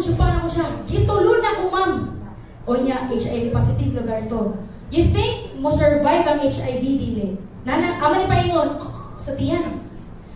supahan ako siya. Gitulo na ko, ma'am. O niya, HIV positive lugar to. You think mo survive ang HIV dili? Ama ni paingon, sa tiyan.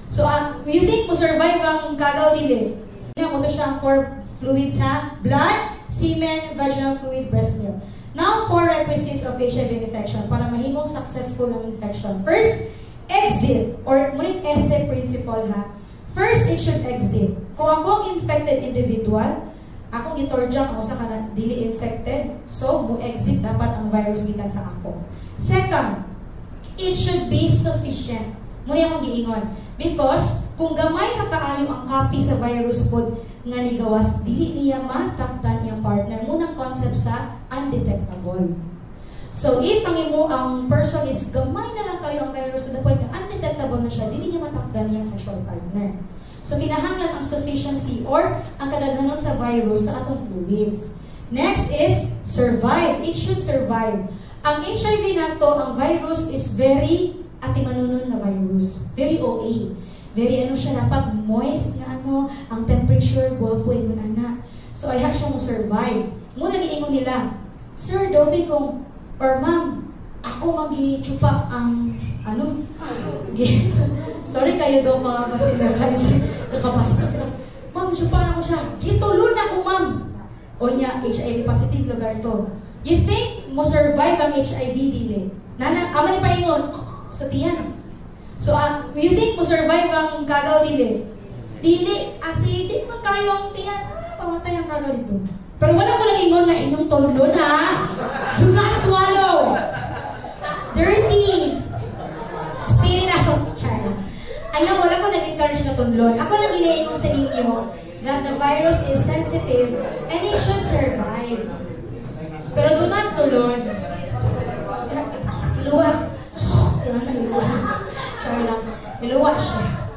So, you think mo survive ang kagaw dili? Mo to siya for fluids ha? Blood, semen, vaginal fluid, breast milk. Now, 4 requisites of HIV infection para mahimong successful ang infection. First, exit, or muling ESTE principle ha. First, it should exit. Kung akong infected individual, akong gitorjang ako sa kanang dili infected, so mo-exit dapat ang virus gikan sa ako. Second, it should be sufficient. Muna akong giingon. Because, kung gamay na kaayo ang copy sa virus pod nga ni gawas, dili niya mataktan iyang partner. Munang concept sa undetectable. So, if ang person is gamay na lang kayo ang virus to the point na undetectable na siya, dili niya matakdan iyang sexual partner. So, kinahanglan ang sufficiency or ang kadaghanon sa virus sa atong fluids. Next is survive. It should survive. Ang HIV nato, ang virus is very atimanunon na virus. Very OA. Very siya, dapat moist nga ang temperature, ballpoint mo na. So, ay siya mo survive. Muna giingon nila, Sir, dobi kong, or ma'am, ako magi-chupak ang, sorry kayo daw mga nakabastos. Ma'am, chupakan ako siya. Gitulo na ko, ma'am. O niya, HIV positive lugar to. You think mo survive ang HIV dili? Ama ni paingon, sa tiyan. So, you think mo survive ang kagaw dili? Dili, di man kayo ang tiyan. Pamatay ang kagaw dito. Pero wala ko lang ingon na inyong tulon ha. Do not swallow. Dirty. Spit it out. Ayaw, wala ko nag-encourage na tunlon. Ako nang iniingon sa inyo that the virus is sensitive and it should survive. Pero do not tulon. Iluwa. Char lang. Iluwa siya.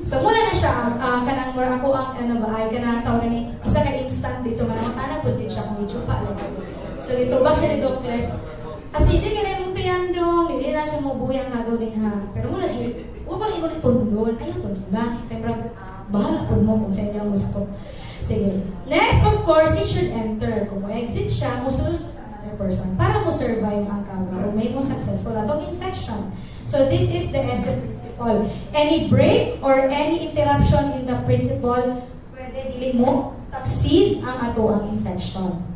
So, muna na siya, kanang more ako ang, kanang tawag ni, isa ka instant dito, manang tanag po din siya kung itsupa lang. So, dito, bak siya dito, class. As hindi ka na yung tiyan dong, hindi na siya mabuyang kagaw din ha. Pero muna, huwag ko na ikon itundon. Ayaw, tundon ba? Kaya bahala po mo kung sa inyo ang gusto. Sige. Next, of course, it should enter. Kung mo-exit siya, musunod siya sa another person para mo survive ang kagaw o may mo successful atong infection. So, this is the essence principle. Any break or any interruption in the principle, pwede dili mo succeed ang ato ang infection.